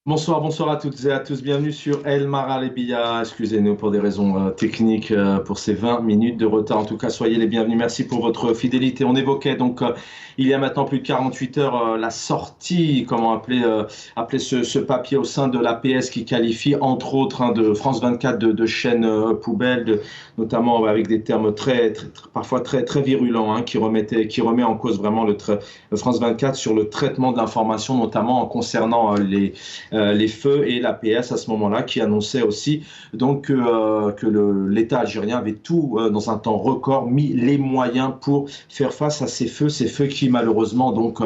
Bonsoir, bonsoir à toutes et à tous. Bienvenue sur El Maralebiya. Excusez-nous pour des raisons techniques, pour ces 20 minutes de retard. En tout cas, soyez les bienvenus. Merci pour votre fidélité. On évoquait donc, il y a maintenant plus de 48 heures, la sortie, comment appeler ce papier au sein de l'APS qui qualifie, entre autres, de France 24 de chaîne poubelle, notamment avec des termes parfois très virulents, qui remet en cause vraiment le France 24 sur le traitement de l'information, notamment concernant les feux et l'APS à ce moment-là qui annonçait aussi donc que l'État algérien avait tout dans un temps record mis les moyens pour faire face à ces feux qui malheureusement donc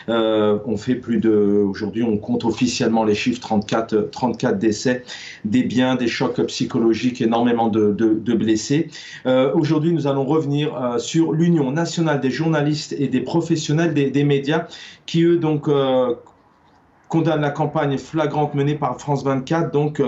ont fait aujourd'hui on compte officiellement les chiffres 34 décès, des biens, des chocs psychologiques, énormément de blessés. Aujourd'hui nous allons revenir sur l'Union nationale des journalistes et des professionnels des médias qui eux donc condamne la campagne flagrante menée par France 24, donc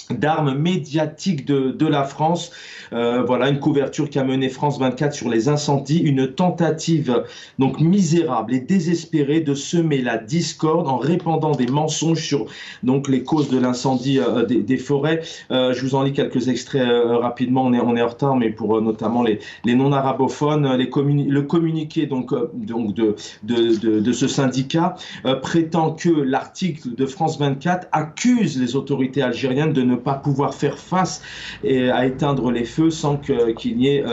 d'armes médiatiques de la France. Voilà une couverture qui a mené France 24 sur les incendies, une tentative donc misérable et désespérée de semer la discorde en répandant des mensonges sur donc les causes de l'incendie des forêts. Je vous en lis quelques extraits rapidement, on est en retard, mais pour notamment les non-arabophones, le communiqué donc de ce syndicat prétend que l'article de France 24 accuse les autorités algériennes de ne pas pouvoir faire face à éteindre les feux sans qu'il n'y ait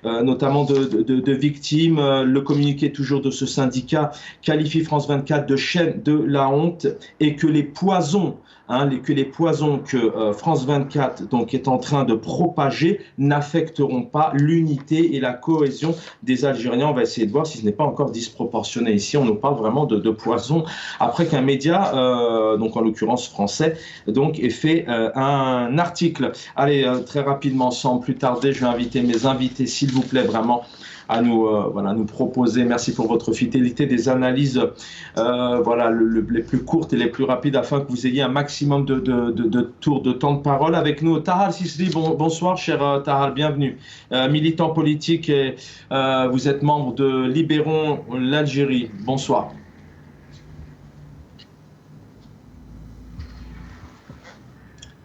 notamment de victimes. Le communiqué toujours de ce syndicat qualifie France 24 de chaîne de la honte et que les poisons que France 24 donc, est en train de propager n'affecteront pas l'unité et la cohésion des Algériens. On va essayer de voir si ce n'est pas encore disproportionné. Ici, on nous parle vraiment de poison après qu'un média, donc en l'occurrence français, donc ait fait un article. Allez, très rapidement, sans plus tarder, je vais inviter mes invités, s'il vous plaît, vraiment à nous proposer, merci pour votre fidélité, des analyses les plus courtes et les plus rapides afin que vous ayez un maximum de tours de temps de parole avec nous. Tahal Sisli, bonsoir cher Tahal, bienvenue. Militant politique et vous êtes membre de Libérons l'Algérie. Bonsoir.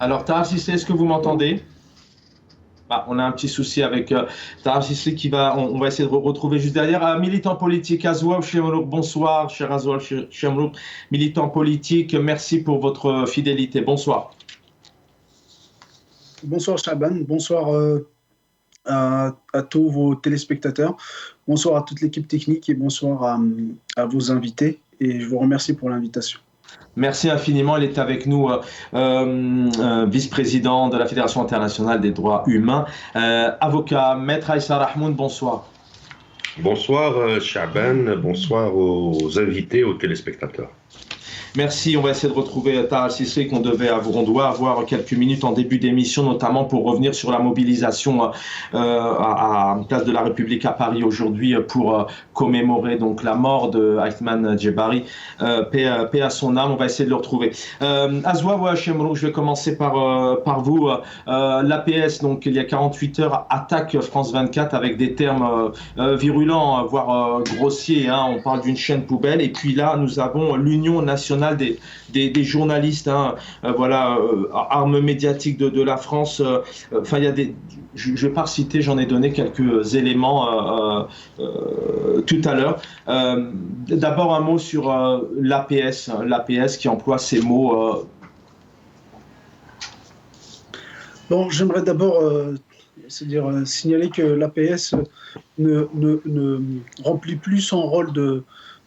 Alors Tahal Sisli, est-ce que vous m'entendez ? On a un petit souci avec Tahal Sisli on va essayer de retrouver juste derrière. Militant politique, Azoual Chemrouk, bonsoir, cher Azoual Chemrouk, militant politique, merci pour votre fidélité. Bonsoir. Bonsoir Chaban, bonsoir à tous vos téléspectateurs, bonsoir à toute l'équipe technique et bonsoir à vos invités. Et je vous remercie pour l'invitation. Merci infiniment. Il est avec nous, vice-président de la Fédération internationale des droits humains, avocat, maître Aïssa Rahmoun, bonsoir. Bonsoir Chaban, bonsoir aux invités, aux téléspectateurs. Merci, on va essayer de retrouver Tahal Sisli on doit avoir quelques minutes en début d'émission, notamment pour revenir sur la mobilisation à Place de la République à Paris aujourd'hui pour commémorer donc la mort de Aythman Djebari, paix à son âme. On va essayer de le retrouver. Azoual Chemrouk, je vais commencer par vous. L'APS, donc il y a 48 heures, attaque France 24 avec des termes virulents, voire grossiers. On parle d'une chaîne poubelle. Et puis là, nous avons l'Union nationale des journalistes, armes médiatiques de la France. Il y a je ne vais pas citer, j'en ai donné quelques éléments tout à l'heure. D'abord un mot sur l'APS qui emploie ces mots. Bon, j'aimerais d'abord signaler que l'APS ne remplit plus son rôle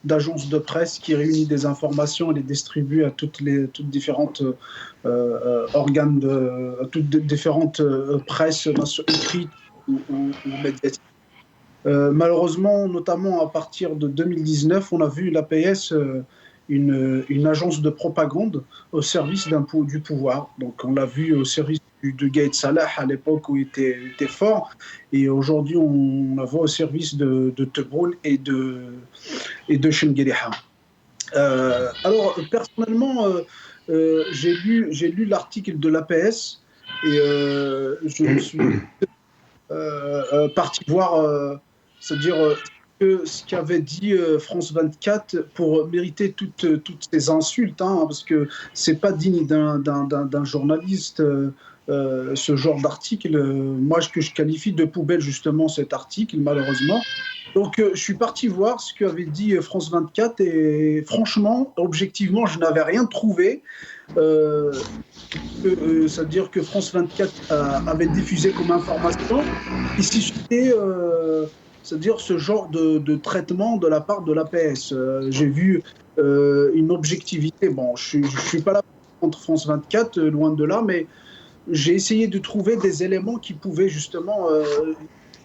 d'agence de presse qui réunit des informations et les distribue à toutes différentes organes, à toutes différentes presses écrites ou médiatiques. Malheureusement, notamment à partir de 2019, on a vu l'APS une agence de propagande au service du pouvoir. Donc on l'a vu au service de Gaïd Salah à l'époque où il était fort, et aujourd'hui on la voit au service de Tebboune et de Chengueliha. Alors personnellement, j'ai lu l'article de l'APS et je suis parti voir, c'est-à-dire que ce qu'avait dit France 24 pour mériter toutes ces insultes, hein, parce que c'est pas digne d'un journaliste. Ce genre d'article, moi que je qualifie de poubelle justement cet article, malheureusement. Donc je suis parti voir ce qu'avait dit France 24 et franchement, objectivement, je n'avais rien trouvé. C'est-à-dire que France 24 avait diffusé comme information qui suscitait c'est-à-dire ce genre de traitement de la part de l'APS. J'ai vu une objectivité. Bon, je suis pas là contre France 24, loin de là, mais j'ai essayé de trouver des éléments qui pouvaient justement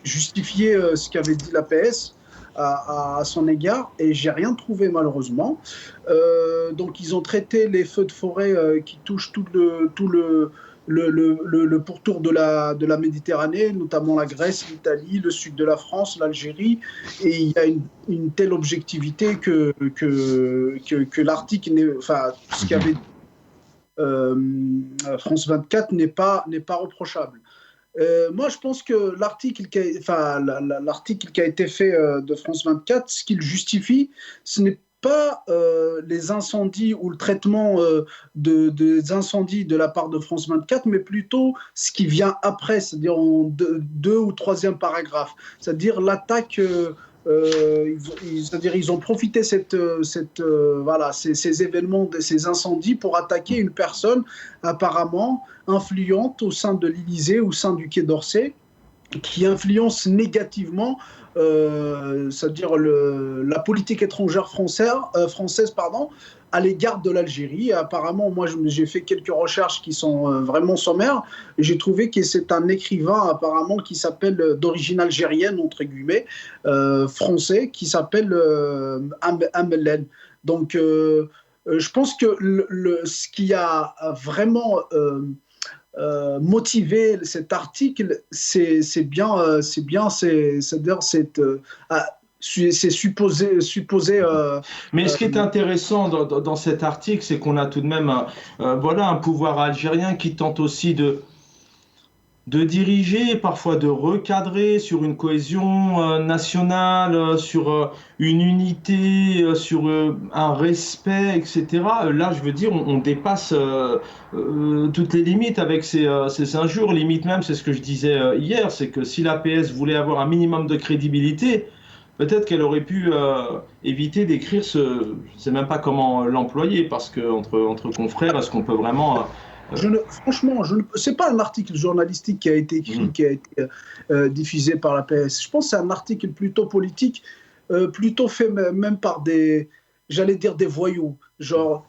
justifier ce qu'avait dit l'APS à son égard, et j'ai rien trouvé malheureusement. Donc ils ont traité les feux de forêt qui touchent tout le pourtour de la Méditerranée, notamment la Grèce, l'Italie, le sud de la France, l'Algérie, et il y a une telle objectivité que l'article, enfin ce qu'avait France 24 n'est pas reprochable. Moi, je pense que l'article qui a été fait de France 24, ce qu'il justifie, ce n'est pas les incendies ou le traitement des incendies de la part de France 24, mais plutôt ce qui vient après, c'est-à-dire en deux ou troisième paragraphe, c'est-à-dire l'attaque. C'est-à-dire ils ont profité ces événements, ces incendies pour attaquer une personne apparemment influente au sein de l'Élysée, au sein du Quai d'Orsay, qui influence négativement c'est-à-dire la politique étrangère française à l'égard de l'Algérie. Apparemment, moi, j'ai fait quelques recherches qui sont vraiment sommaires, et j'ai trouvé que c'est un écrivain apparemment qui s'appelle, d'origine algérienne, entre guillemets, français, qui s'appelle Amelen. Donc, je pense que ce qui a vraiment motivé cet article, c'est supposé. Mais ce qui est intéressant dans cet article, c'est qu'on a tout de même un pouvoir algérien qui tente aussi de diriger, parfois de recadrer sur une cohésion nationale, sur une unité, sur un respect, etc. Là, je veux dire, on dépasse toutes les limites avec ces injures. Limite même, c'est ce que je disais hier, c'est que si l'APS voulait avoir un minimum de crédibilité, peut-être qu'elle aurait pu éviter d'écrire je ne sais même pas comment l'employer, parce qu'entre confrères, est-ce qu'on peut vraiment... Franchement, c'est pas un article journalistique qui a été écrit, qui a été diffusé par l'APS. Je pense que c'est un article plutôt politique, plutôt fait même par des voyous. Genre,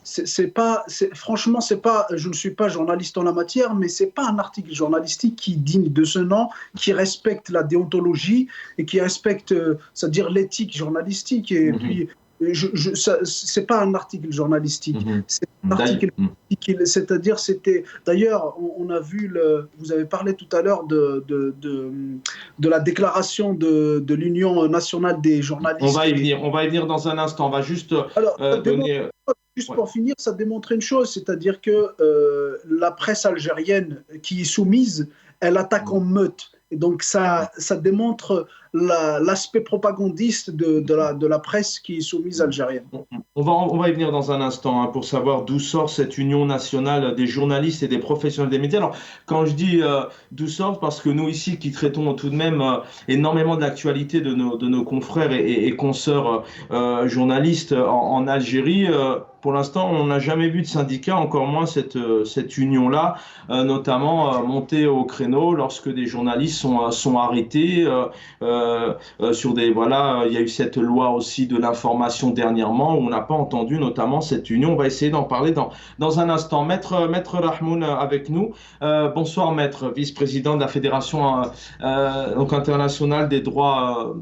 franchement, je ne suis pas journaliste en la matière, mais c'est pas un article journalistique qui digne de ce nom, qui respecte la déontologie et qui respecte, c'est-à-dire l'éthique journalistique. Et puis, c'est pas un article journalistique, c'est un article politique. C'est-à-dire, d'ailleurs, on a vu vous avez parlé tout à l'heure de la déclaration de l'Union nationale des journalistes. On va y venir dans un instant. On va juste donner. Pour finir, ça démontre une chose, c'est-à-dire que la presse algérienne qui est soumise, elle attaque en meute. Et donc ça démontre l'aspect propagandiste de la presse qui est soumise algérienne. On va y venir dans un instant pour savoir d'où sort cette union nationale des journalistes et des professionnels des médias. Alors, quand je dis d'où sort, parce que nous ici qui traitons tout de même énormément de l'actualité de nos confrères et consoeurs journalistes en Algérie, pour l'instant, on n'a jamais vu de syndicat, encore moins cette union-là, notamment montée au créneau lorsque des journalistes sont arrêtés. Il y a eu cette loi aussi de l'information dernièrement où on n'a pas entendu notamment cette union. On va essayer d'en parler dans un instant. Maître Rahmoun avec nous. Bonsoir Maître, vice-président de la Fédération internationale des droits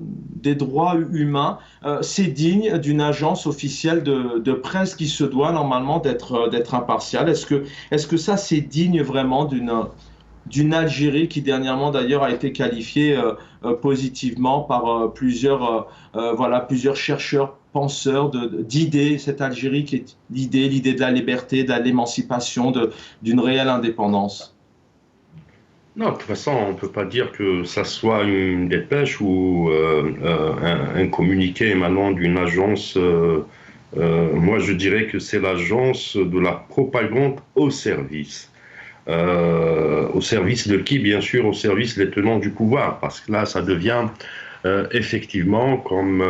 humains. C'est digne d'une agence officielle de presse qui se doit normalement d'être impartiale. Est-ce que ça c'est digne vraiment d'une Algérie qui dernièrement d'ailleurs a été qualifiée positivement par plusieurs chercheurs, penseurs d'idées, cette Algérie qui est l'idée de la liberté, de l'émancipation, d'une réelle indépendance? Non, de toute façon, on ne peut pas dire que ça soit une dépêche ou un communiqué émanant d'une agence. Moi, je dirais que c'est l'agence de la propagande au service. Au service de qui? Bien sûr, au service des tenants du pouvoir, parce que là, ça devient effectivement comme...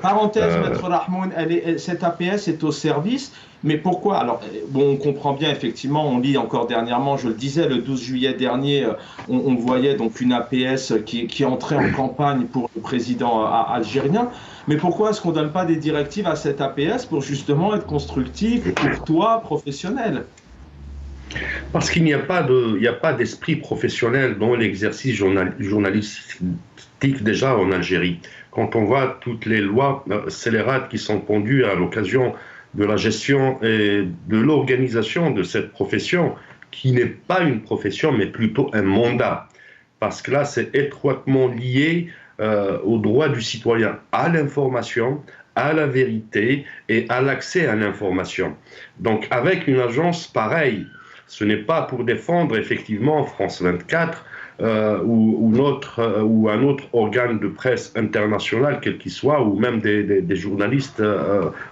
Parenthèse, Maître Rahmoun, cette APS est au service, mais pourquoi? Alors, bon, on comprend bien, effectivement, on lit encore dernièrement, je le disais, le 12 juillet dernier, on voyait donc une APS qui entrait en campagne pour le président algérien, mais pourquoi est-ce qu'on ne donne pas des directives à cette APS pour justement être constructif, courtois, professionnel? Parce qu'il n'y a pas d'esprit professionnel dans l'exercice journalistique déjà en Algérie. Quand on voit toutes les lois scélérates qui sont pendues à l'occasion de la gestion et de l'organisation de cette profession, qui n'est pas une profession, mais plutôt un mandat. Parce que là, c'est étroitement lié au droit du citoyen à l'information, à la vérité et à l'accès à l'information. Donc, avec une agence pareille, ce n'est pas pour défendre effectivement France 24 ou un autre organe de presse international, quel qu'il soit, ou même des journalistes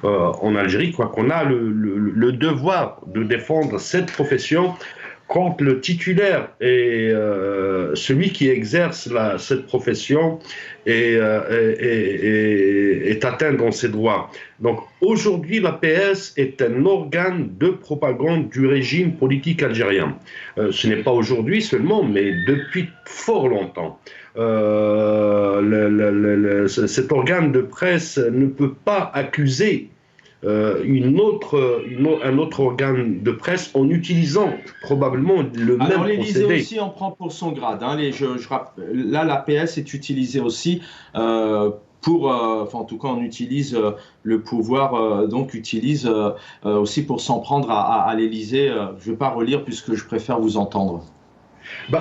en Algérie, quoi qu'on a le devoir de défendre cette profession quand le titulaire et celui qui exerce cette profession est atteint dans ses droits. Donc aujourd'hui, l'APS est un organe de propagande du régime politique algérien. Ce n'est pas aujourd'hui seulement, mais depuis fort longtemps. Cet organe de presse ne peut pas accuser un autre organe de presse en utilisant probablement le même procédé. L'Élysée aussi en prend pour son grade. Hein. Là, l'APS est utilisée aussi en tout cas, on utilise le pouvoir, donc utilise aussi pour s'en prendre à l'Élysée. Je ne vais pas relire puisque je préfère vous entendre.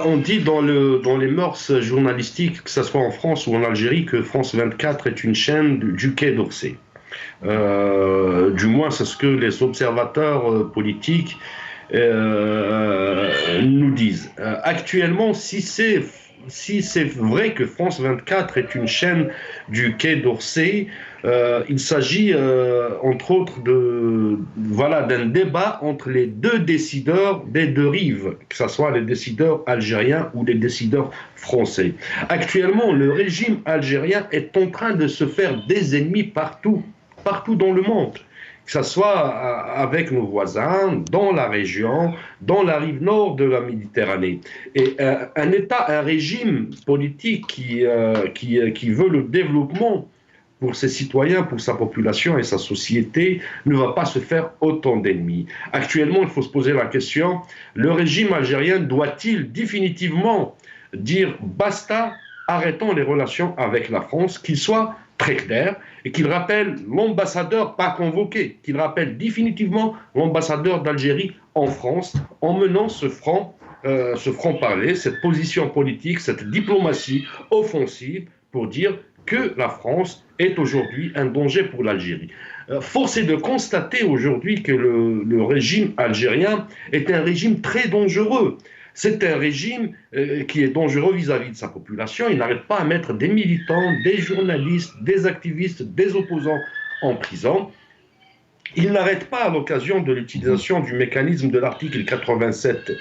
On dit dans les mœurs journalistiques, que ce soit en France ou en Algérie, que France 24 est une chaîne du Quai d'Orsay. Du moins, c'est ce que les observateurs politiques nous disent. Actuellement, si c'est vrai que France 24 est une chaîne du Quai d'Orsay, il s'agit entre autres d'un débat entre les deux décideurs des deux rives, que ce soit les décideurs algériens ou les décideurs français. Actuellement, le régime algérien est en train de se faire des ennemis partout dans le monde, que ce soit avec nos voisins, dans la région, dans la rive nord de la Méditerranée. Et un régime politique qui veut le développement pour ses citoyens, pour sa population et sa société, ne va pas se faire autant d'ennemis. Actuellement, il faut se poser la question, le régime algérien doit-il définitivement dire basta, arrêtons les relations avec la France, qu'il soit très clair et qu'il rappelle l'ambassadeur pas convoqué, qu'il rappelle définitivement l'ambassadeur d'Algérie en France en menant ce franc-parler, cette position politique, cette diplomatie offensive pour dire que la France est aujourd'hui un danger pour l'Algérie. Force est de constater aujourd'hui que le régime algérien est un régime très dangereux. C'est un régime qui est dangereux vis-à-vis de sa population. Il n'arrête pas à mettre des militants, des journalistes, des activistes, des opposants en prison. Il n'arrête pas à l'occasion de l'utilisation du mécanisme de l'article 87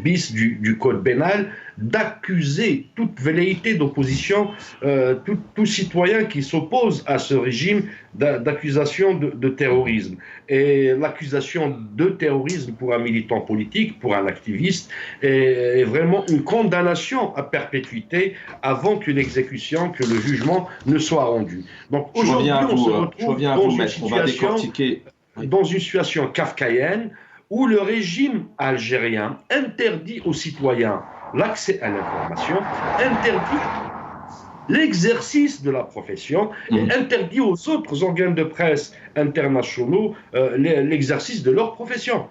bis du Code pénal d'accuser toute velléité d'opposition, tout citoyen qui s'oppose à ce régime d'accusation de terrorisme. Et l'accusation de terrorisme pour un militant politique, pour un activiste, est vraiment une condamnation à perpétuité avant que l'exécution, que le jugement ne soit rendu. Donc aujourd'hui, on se retrouve dans une situation kafkaïenne où le régime algérien interdit aux citoyens l'accès à l'information, interdit l'exercice de la profession et interdit aux autres organes de presse internationaux l'exercice de leur profession.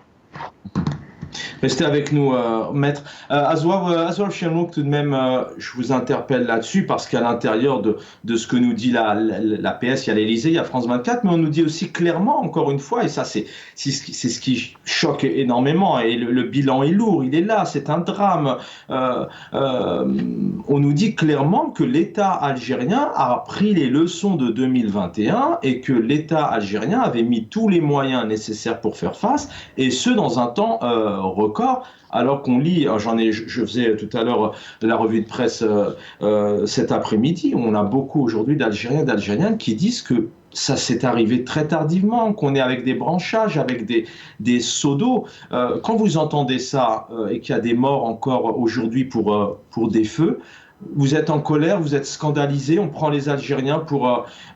Restez avec nous, maître. Azouar Chenouk, tout de même, je vous interpelle là-dessus parce qu'à l'intérieur de ce que nous dit la PS, il y a l'Élysée, il y a France 24, mais on nous dit aussi clairement, encore une fois, et ça c'est ce qui choque énormément, et le bilan est lourd, il est là, c'est un drame. On nous dit clairement que l'État algérien a pris les leçons de 2021 et que l'État algérien avait mis tous les moyens nécessaires pour faire face, et ce dans un temps record, alors qu'on lit, je faisais tout à l'heure la revue de presse cet après-midi, on a beaucoup aujourd'hui d'Algériens et d'Algériennes qui disent que ça s'est arrivé très tardivement, qu'on est avec des branchages, avec des seaux d'eau. Quand vous entendez ça et qu'il y a des morts encore aujourd'hui pour des feux, vous êtes en colère, vous êtes scandalisé, on prend les Algériens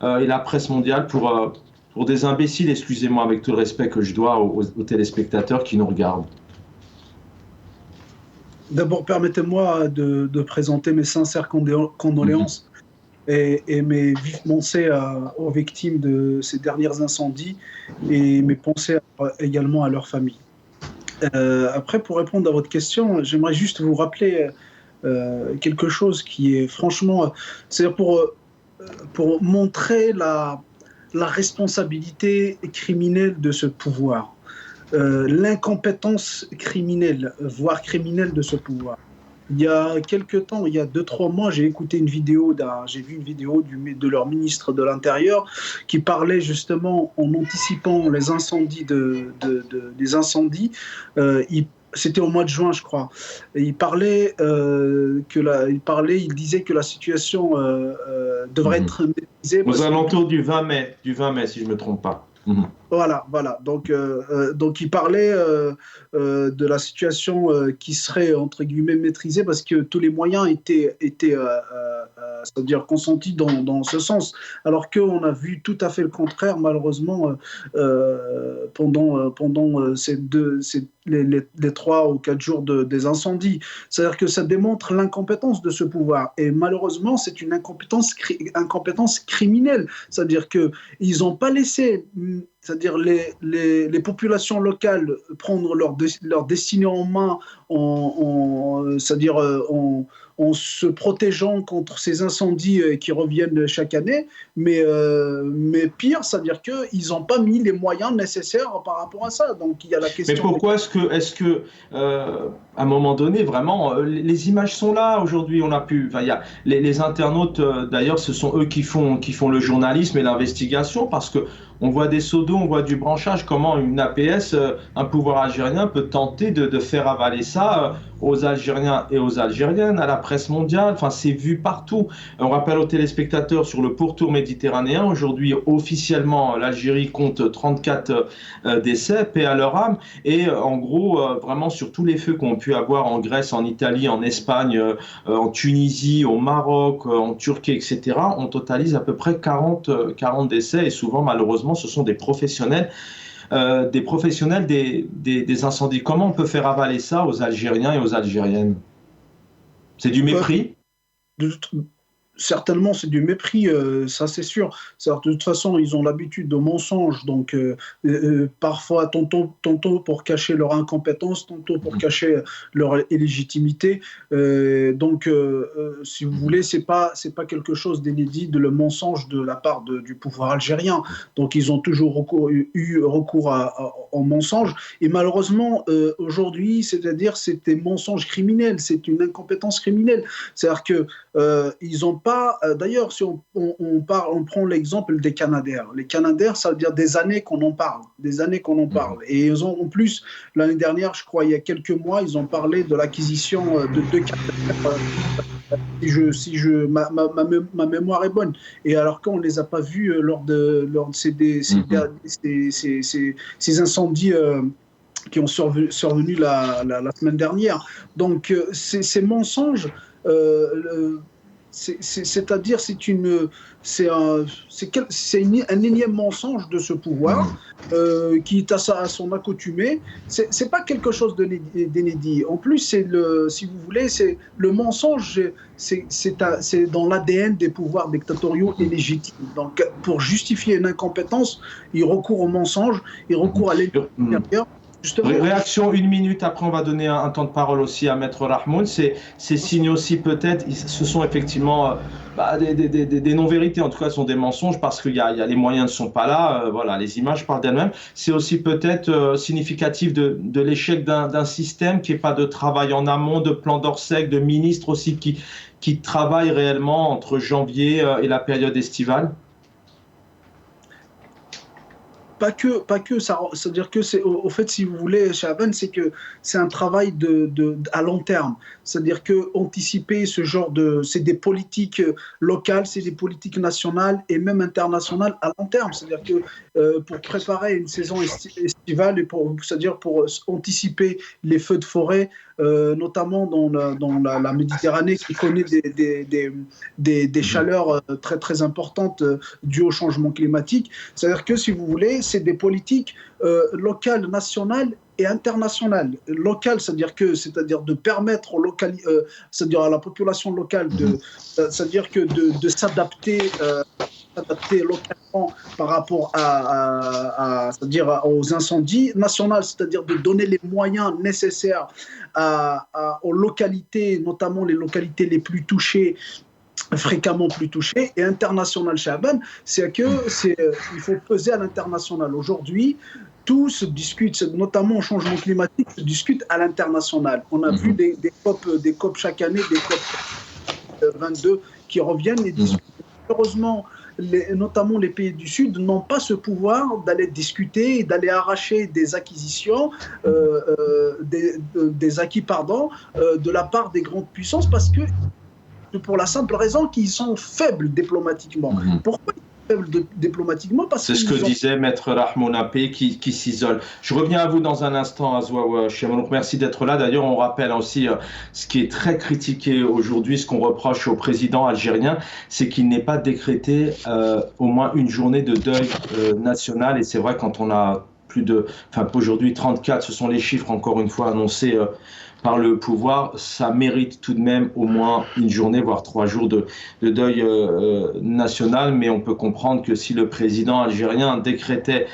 et la presse mondiale pour des imbéciles, excusez-moi avec tout le respect que je dois aux téléspectateurs qui nous regardent. D'abord, permettez-moi de présenter mes sincères condoléances et mes vives pensées aux victimes de ces derniers incendies et mes pensées également à leurs familles. Après, pour répondre à votre question, j'aimerais juste vous rappeler quelque chose qui est franchement... C'est-à-dire pour montrer la responsabilité criminelle de ce pouvoir. L'incompétence criminelle, voire criminelle de ce pouvoir. Il y a quelques temps, il y a 2-3 mois, j'ai vu une vidéo de leur ministre de l'Intérieur qui parlait justement en anticipant les incendies des incendies. C'était au mois de juin, je crois. Et il disait que la situation devrait être maîtrisée. Aux alentours du 20 mai, si je ne me trompe pas. Voilà. Donc il parlait de la situation qui serait entre guillemets maîtrisée parce que tous les moyens étaient c'est-à-dire consentis dans ce sens. Alors qu'on a vu tout à fait le contraire, malheureusement, pendant les 3 ou 4 jours des incendies. C'est-à-dire que ça démontre l'incompétence de ce pouvoir. Et malheureusement, c'est une incompétence criminelle. C'est-à-dire qu'ils n'ont pas laissé... C'est-à-dire les populations locales prendre leur destinée en main c'est-à-dire en se protégeant contre ces incendies qui reviennent chaque année, mais pire, c'est-à-dire qu'ils n'ont pas mis les moyens nécessaires par rapport à ça. Donc il y a la question. Mais pourquoi est-ce que à un moment donné, vraiment, les images sont là aujourd'hui, il y a les internautes, d'ailleurs, ce sont eux qui font le journalisme et l'investigation, parce que on voit des seaux d'eau, on voit du branchage, comment une APS, un pouvoir algérien peut tenter de faire avaler ça aux Algériens et aux Algériennes, à la presse mondiale, enfin c'est vu partout. On rappelle aux téléspectateurs sur le pourtour méditerranéen, aujourd'hui officiellement l'Algérie compte 34 décès, paix à leur âme, et en gros vraiment sur tous les feux qu'on a pu avoir en Grèce, en Italie, en Espagne, en Tunisie, au Maroc, en Turquie, etc., on totalise à peu près 40 décès, et souvent malheureusement ce sont des professionnels des incendies. Comment on peut faire avaler ça aux Algériens et aux Algériennes? C'est du mépris? Certainement, c'est du mépris, ça c'est sûr. De toute façon, ils ont l'habitude de mensonges, donc parfois, tantôt pour cacher leur incompétence, tantôt pour cacher leur illégitimité. Donc, si vous voulez, c'est pas quelque chose d'inédit de le mensonge de la part du pouvoir algérien. Donc, ils ont toujours eu recours au mensonge. Et malheureusement, aujourd'hui, c'est-à-dire, c'est des mensonges criminels, c'est une incompétence criminelle. C'est-à-dire que ils n'ont pas. D'ailleurs, si on prend l'exemple des Canadaires. Les Canadaires, ça veut dire des années qu'on en parle. Et ils ont, en plus, l'année dernière, je crois, il y a quelques mois, ils ont parlé de l'acquisition de 2 Canadaires. Ma mémoire est bonne. Et alors qu'on ne les a pas vus lors de ces incendies qui ont survenu la semaine dernière. Donc, ces mensonges... c'est-à-dire c'est un énième mensonge de ce pouvoir qui est à son accoutumée. C'est pas quelque chose d'inédit. En plus, si vous voulez, c'est le mensonge, c'est dans l'ADN des pouvoirs dictatoriaux et légitimes. Donc, pour justifier une incompétence, il recourt au mensonge, il recourt à l'intérieur. Justement, Réaction 1 minute, après on va donner un temps de parole aussi à Maître Rahmoun. Ces signes aussi peut-être, ce sont effectivement des non-vérités, en tout cas ce sont des mensonges parce qu'il y a les moyens ne sont pas là, voilà, les images parlent d'elles-mêmes. C'est aussi peut-être significatif de l'échec d'un système qui n'est pas de travail en amont, de plan d'Orsec, de ministres aussi qui travaillent réellement entre janvier et la période estivale. Pas que ça, c'est-à-dire que c'est, au fait, si vous voulez, Chaban, c'est que c'est un travail à long terme. C'est-à-dire que anticiper ce genre c'est des politiques locales, c'est des politiques nationales et même internationales à long terme. C'est-à-dire que pour préparer une saison estivale et c'est-à-dire pour anticiper les feux de forêt, notamment dans la Méditerranée qui connaît des chaleurs très très importantes dues au changement climatique. C'est-à-dire que si vous voulez, c'est des politiques locales, nationales et internationales. Locales, c'est-à-dire de permettre c'est-à-dire à la population locale c'est-à-dire que de s'adapter localement par rapport c'est-à-dire aux incendies, nationales, c'est-à-dire de donner les moyens nécessaires aux localités, notamment les localités les plus touchées, fréquemment plus touchées, et international, Chaban, il faut peser à l'international. Aujourd'hui, tout se discute, notamment au changement climatique, se discute à l'international. On a vu des COP chaque année, des COP 22 qui reviennent et discutent. Heureusement, notamment les pays du Sud n'ont pas ce pouvoir d'aller discuter et d'aller arracher des acquisitions, des acquis, de la part des grandes puissances, parce que pour la simple raison qu'ils sont faibles diplomatiquement. Pourquoi ils sont faibles diplomatiquement? C'est ce que disait Maître Rahmoun Appé qui s'isole. Je reviens à vous dans un instant, Azwa Chemalouk. Merci d'être là. D'ailleurs, on rappelle aussi ce qui est très critiqué aujourd'hui, ce qu'on reproche au président algérien, c'est qu'il n'ait pas décrété au moins une journée de deuil national. Et c'est vrai, quand on a aujourd'hui 34, ce sont les chiffres encore une fois annoncés par le pouvoir, ça mérite tout de même au moins une journée, voire 3 jours de deuil national. Mais on peut comprendre que si le président algérien décrétait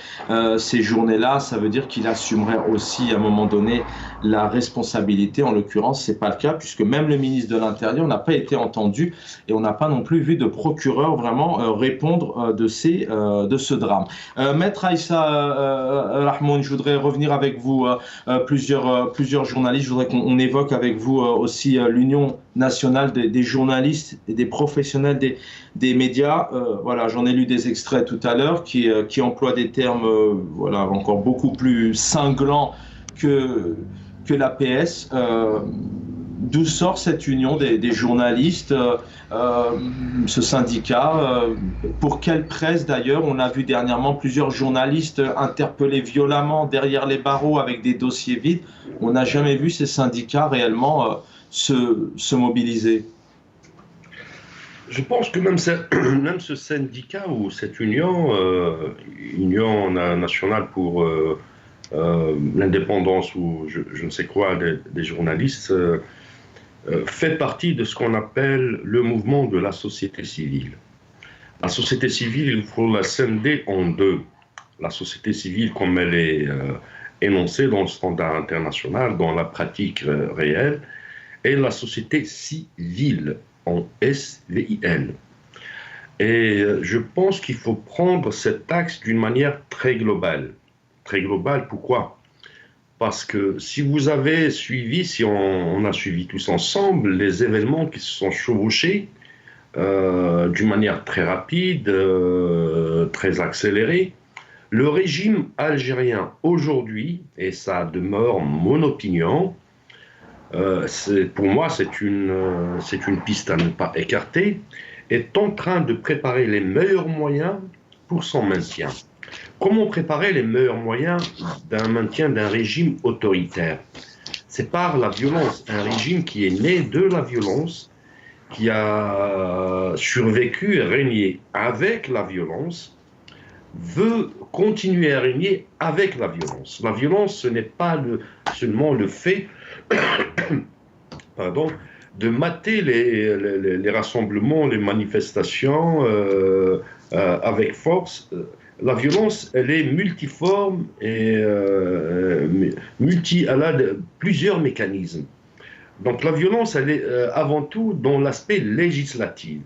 ces journées-là, ça veut dire qu'il assumerait aussi à un moment donné la responsabilité. En l'occurrence, c'est pas le cas, puisque même le ministre de l'Intérieur n'a pas été entendu et on n'a pas non plus vu de procureur vraiment répondre de ce drame. Maître Aïssa Rahmoun, je voudrais revenir avec vous, plusieurs journalistes. Je voudrais qu'on évoque avec vous aussi l'Union nationale des journalistes et des professionnels des médias. Voilà, j'en ai lu des extraits tout à l'heure qui emploient des termes encore beaucoup plus cinglants que l'APS. D'où sort cette union des journalistes, ce syndicat? Pour quelle presse d'ailleurs? On a vu dernièrement plusieurs journalistes interpellés violemment derrière les barreaux avec des dossiers vides. On n'a jamais vu ces syndicats réellement se mobiliser. Je pense que même ce syndicat ou cette union nationale pour l'indépendance ou je ne sais quoi des journalistes fait partie de ce qu'on appelle le mouvement de la société civile. La société civile, il faut la scinder en deux. La société civile, comme elle est énoncée dans le standard international, dans la pratique réelle, et la société civile, en SVIL. Et je pense qu'il faut prendre cet axe d'une manière très globale. Très globale, pourquoi? Parce que si vous avez suivi, si on a suivi tous ensemble les événements qui se sont chevauchés d'une manière très rapide, très accélérée, le régime algérien aujourd'hui, et ça demeure mon opinion, pour moi c'est une piste à ne pas écarter, est en train de préparer les meilleurs moyens pour son maintien. Comment préparer les meilleurs moyens d'un maintien d'un régime autoritaire? C'est par la violence, un régime qui est né de la violence, qui a survécu et régné avec la violence, veut continuer à régner avec la violence. La violence, ce n'est pas seulement le fait de mater les rassemblements, les manifestations avec force. la violence, elle est multiforme et elle a plusieurs mécanismes. Donc la violence, elle est avant tout dans l'aspect législatif.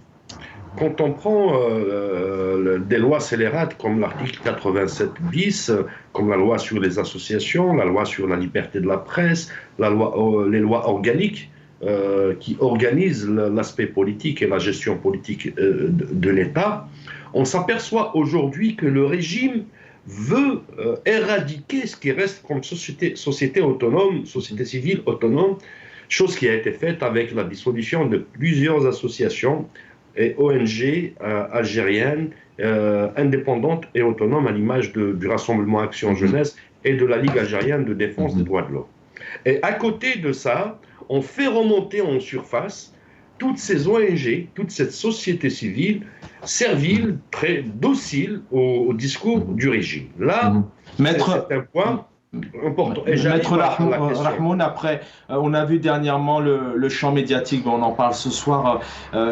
Quand on prend des lois scélérates comme l'article 87 bis, comme la loi sur les associations, la loi sur la liberté de la presse, les lois organiques qui organisent l'aspect politique et la gestion politique de l'État, on s'aperçoit aujourd'hui que le régime veut éradiquer ce qui reste comme société autonome, société civile autonome, chose qui a été faite avec la dissolution de plusieurs associations et ONG algériennes indépendantes et autonomes à l'image du Rassemblement Action Jeunesse et de la Ligue algérienne de défense des droits de l'homme. Et à côté de ça, on fait remonter en surface toutes ces ONG, toute cette société civile servile, très docile au discours du régime. Là, c'est un point important. Et Maître Rahmoun, après, on a vu dernièrement le champ médiatique, on en parle ce soir,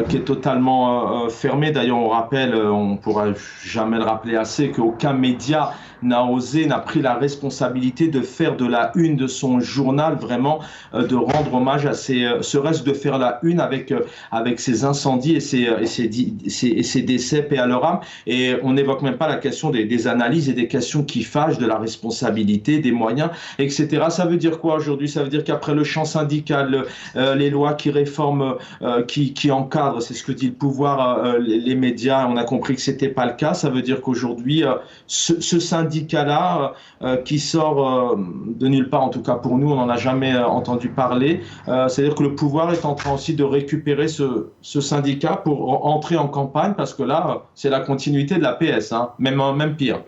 qui est totalement fermé. D'ailleurs, on rappelle, on ne pourra jamais le rappeler assez, qu'aucun média n'a pris la responsabilité de faire de la une de son journal, vraiment de rendre hommage à serait-ce de faire la une avec ces incendies et ces décès, paix à leur âme. Et on n'évoque même pas la question des analyses et des questions qui fâchent, de la responsabilité, des moyens, etc. Ça veut dire quoi aujourd'hui? Ça veut dire qu'après le champ syndical, les lois qui réforment, qui encadrent, c'est ce que dit le pouvoir, les médias, on a compris que c'était pas le cas. Ça veut dire qu'aujourd'hui, ce syndicat-là, qui sort de nulle part, en tout cas pour nous, on n'en a jamais entendu parler. C'est-à-dire que le pouvoir est en train aussi de récupérer ce syndicat pour entrer en campagne, parce que là, c'est la continuité de la PS, hein, même pire.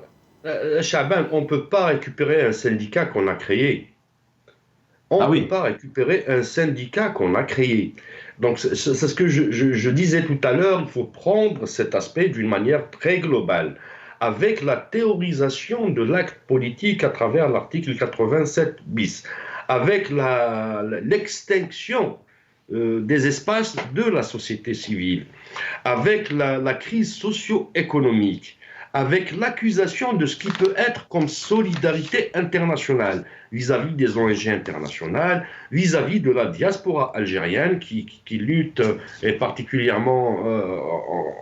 Chaban, on ne peut pas récupérer un syndicat qu'on a créé. On ne peut pas récupérer un syndicat qu'on a créé. Donc, c'est ce que je disais tout à l'heure, il faut prendre cet aspect d'une manière très globale, avec la théorisation de l'acte politique à travers l'article 87 bis, avec l'extinction des espaces de la société civile, avec la crise socio-économique, avec l'accusation de ce qui peut être comme solidarité internationale vis-à-vis des ONG internationales, vis-à-vis de la diaspora algérienne qui lutte, et particulièrement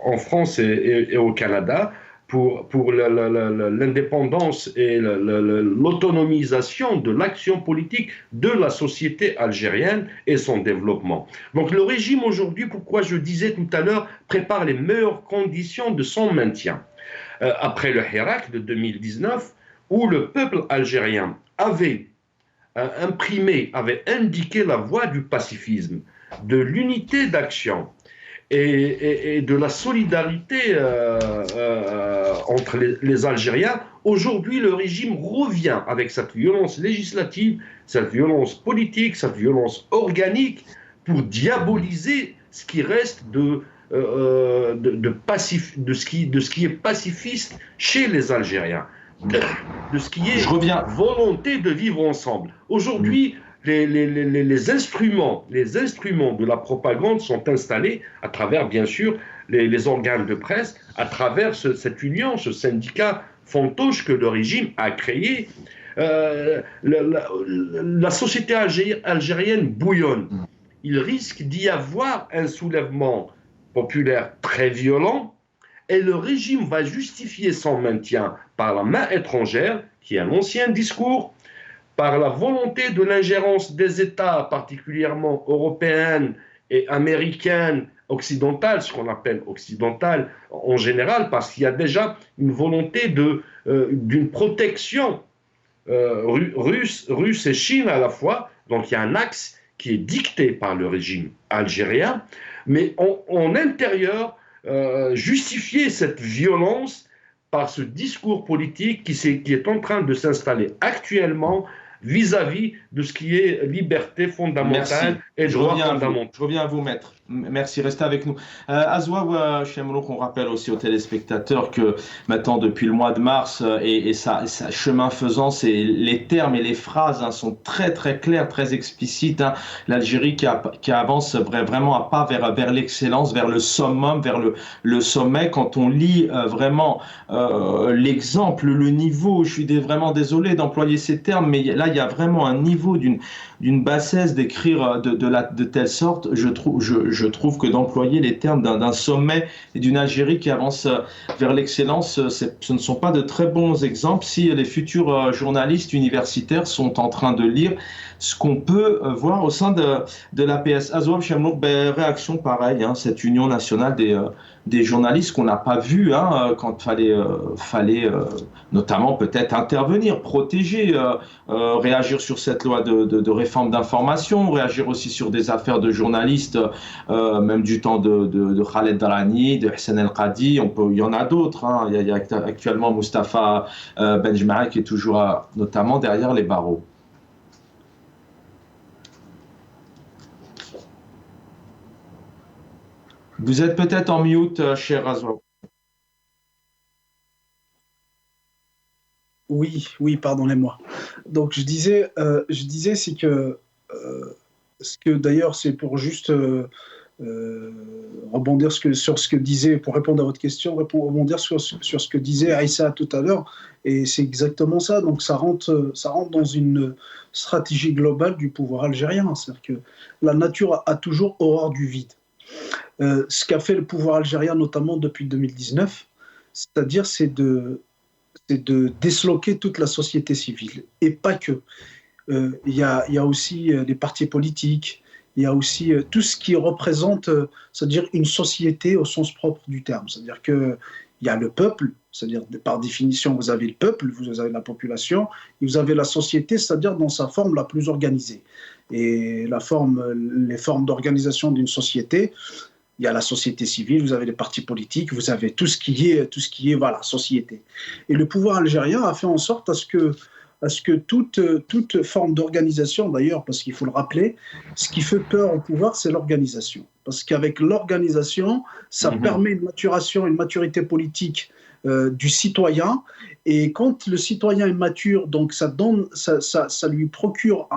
en France et au Canada, pour l'indépendance et l'autonomisation de l'action politique de la société algérienne et son développement. Donc le régime aujourd'hui, pourquoi je disais tout à l'heure, prépare les meilleures conditions de son maintien. Après le Hirak de 2019, où le peuple algérien avait avait indiqué la voie du pacifisme, de l'unité d'action et de la solidarité entre les Algériens, aujourd'hui le régime revient avec cette violence législative, cette violence politique, cette violence organique pour diaboliser ce qui reste de ce qui est pacifiste chez les Algériens, de ce qui est volonté de vivre ensemble. Aujourd'hui, les instruments de la propagande sont installés à travers, bien sûr, les organes de presse, à travers cette union, ce syndicat fantoche que le régime a créé. La société algérienne bouillonne. Il risque d'y avoir un soulèvement populaire très violent, et le régime va justifier son maintien par la main étrangère, qui est un ancien discours, par la volonté de l'ingérence des États, particulièrement européennes et américaines, occidentales, ce qu'on appelle occidentales en général, parce qu'il y a déjà une volonté d'une protection russe et Chine à la fois. Donc il y a un axe qui est dicté par le régime algérien, mais en intérieur, justifier cette violence par ce discours politique qui est en train de s'installer actuellement vis-à-vis de ce qui est liberté fondamentale et droits fondamentaux. Je reviens à vous, maître. Merci, restez avec nous. Azwa Chemrouk, on rappelle aussi aux téléspectateurs que maintenant, depuis le mois de mars, et ça, chemin faisant, les termes et les phrases sont très très clairs, très explicites. L'Algérie qui avance vraiment à pas vers l'excellence, vers le summum, vers le sommet. Quand on lit vraiment l'exemple, le niveau, je suis vraiment désolé d'employer ces termes, mais là, il y a vraiment un niveau d'une bassesse d'écrire de telle sorte, je trouve que d'employer les termes d'un sommet et d'une Algérie qui avance vers l'excellence, ce ne sont pas de très bons exemples si les futurs journalistes universitaires sont en train de lire ce qu'on peut voir au sein de l'APS. Azouab Chemlouk, réaction pareille, cette union nationale des journalistes qu'on n'a pas vu quand fallait notamment peut-être intervenir, protéger, réagir sur cette loi de réforme d'information, réagir aussi sur des affaires de journalistes, même du temps de Khaled Darani, de Hassan El Qadi, il y en a d'autres. Il y a actuellement Moustapha Benjmaa qui est toujours notamment derrière les barreaux. Vous êtes peut-être en mute, cher Azwa. Oui, pardonnez-moi. Donc je disais, c'est que ce que d'ailleurs c'est pour juste rebondir sur ce que disait, pour répondre à votre question, rebondir sur ce que disait Aïssa tout à l'heure, et c'est exactement ça. Donc ça rentre dans une stratégie globale du pouvoir algérien, c'est-à-dire que la nature a toujours horreur du vide. Ce qu'a fait le pouvoir algérien, notamment depuis 2019, c'est-à-dire c'est de disloquer toute la société civile. Et pas que. Il y a aussi les partis politiques, il y a aussi tout ce qui représente, c'est-à-dire une société au sens propre du terme. C'est-à-dire qu'il y a le peuple, c'est-à-dire par définition, vous avez le peuple, vous avez la population, et vous avez la société, c'est-à-dire dans sa forme la plus organisée. Et les formes d'organisation d'une société, il y a la société civile, vous avez les partis politiques, vous avez tout ce qui est voilà, société. Et le pouvoir algérien a fait en sorte à ce que toute forme d'organisation, d'ailleurs, parce qu'il faut le rappeler, ce qui fait peur au pouvoir, c'est l'organisation. Parce qu'avec l'organisation, ça permet une maturité politique du citoyen. Et quand le citoyen est mature, donc ça lui procure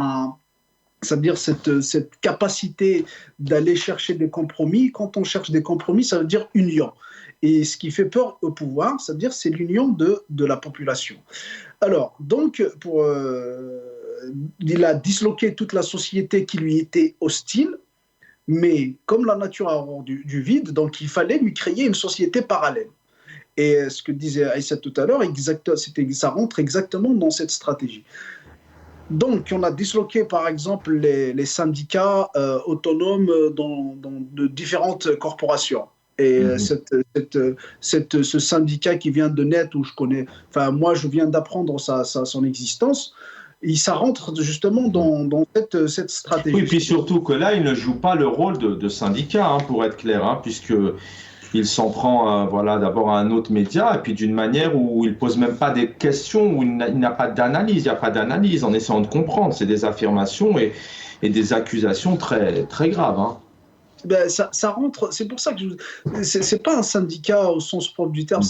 c'est-à-dire cette capacité d'aller chercher des compromis. Quand on cherche des compromis, ça veut dire union. Et ce qui fait peur au pouvoir, c'est-à-dire c'est l'union de la population. Alors, donc, il a disloqué toute la société qui lui était hostile, mais comme la nature a horreur du vide, donc il fallait lui créer une société parallèle. Et ce que disait Aïssa tout à l'heure, ça rentre exactement dans cette stratégie. Donc, on a disloqué, par exemple, les syndicats autonomes de différentes corporations. Et ce syndicat qui vient de naître, moi, je viens d'apprendre son existence, et ça rentre justement dans cette stratégie. Oui, puis surtout que là, il ne joue pas le rôle de syndicat, pour être clair, puisque il s'en prend d'abord à un autre média, et puis d'une manière où il ne pose même pas des questions, où il n'a pas d'analyse, il n'y a pas d'analyse en essayant de comprendre. C'est des affirmations et des accusations très, très graves. Ça rentre, c'est pour ça que c'est pas un syndicat au sens propre du terme,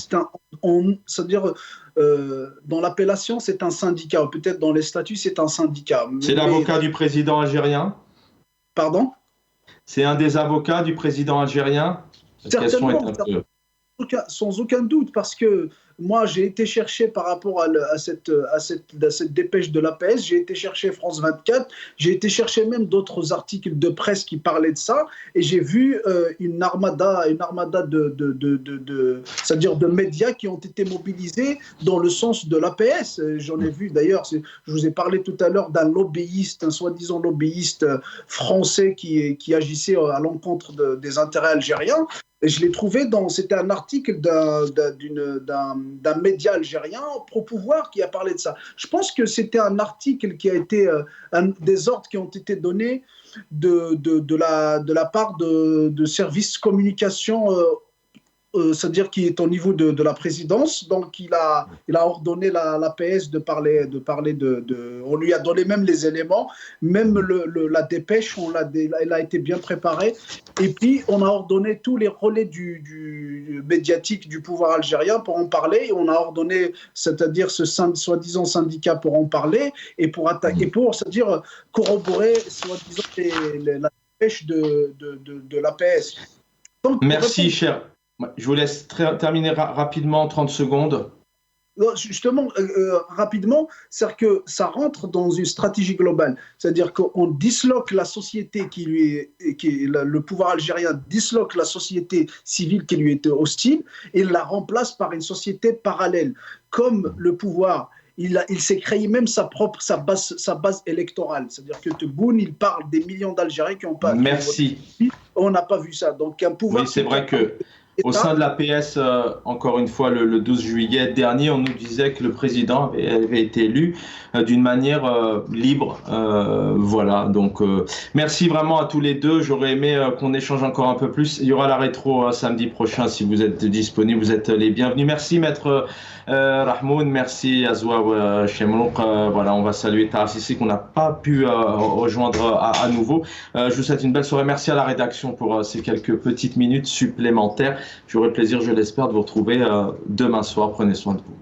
c'est-à-dire dans l'appellation c'est un syndicat, peut-être dans les statuts c'est un syndicat. C'est l'avocat du président algérien? Pardon? C'est un des avocats du président algérien? Certainement, sans aucun doute, parce que moi, j'ai été chercher par rapport à cette dépêche de l'APS, j'ai été chercher France 24, j'ai été chercher même d'autres articles de presse qui parlaient de ça, et j'ai vu une armada c'est-à-dire de médias qui ont été mobilisés dans le sens de l'APS. J'en ai vu d'ailleurs, je vous ai parlé tout à l'heure d'un lobbyiste, un soi-disant lobbyiste français qui agissait à l'encontre des intérêts algériens. Et je l'ai trouvé c'était un article d'un média algérien pro-pouvoir qui a parlé de ça. Je pense que c'était un article qui a été des ordres qui ont été donnés de la part de services communication c'est-à-dire qu'il est au niveau de la présidence, donc il a ordonné l'APS de parler on lui a donné même les éléments, même la dépêche, elle a été bien préparée, et puis on a ordonné tous les relais du médiatique du pouvoir algérien pour en parler, et on a ordonné, c'est-à-dire ce soi-disant syndicat pour en parler, et pour attaquer, pour, c'est-à-dire corroborer, soi-disant, la dépêche de l'APS. Donc, merci, cher. Je vous laisse terminer rapidement, 30 secondes. Justement, rapidement, c'est-à-dire que ça rentre dans une stratégie globale. C'est-à-dire qu'on disloque la société le pouvoir algérien disloque la société civile qui lui était hostile et la remplace par une société parallèle. Comme le pouvoir, il s'est créé même sa base électorale. C'est-à-dire que Tebboune, il parle des millions d'Algériens qui n'ont pas... Merci. On n'a pas vu ça. Donc, un pouvoir... Oui, c'est vrai que... Au sein de l'APS, encore une fois, le 12 juillet dernier, on nous disait que le président avait été élu d'une manière libre. Voilà, donc merci vraiment à tous les deux. J'aurais aimé qu'on échange encore un peu plus. Il y aura la rétro samedi prochain si vous êtes disponibles. Vous êtes les bienvenus. Merci, maître Rahmoun. Merci, Azwa Chemrouk. Voilà, on va saluer Taha-Sissi qu'on n'a pas pu rejoindre à nouveau. Je vous souhaite une belle soirée. Merci à la rédaction pour ces quelques petites minutes supplémentaires. J'aurai le plaisir, je l'espère, de vous retrouver demain soir. Prenez soin de vous.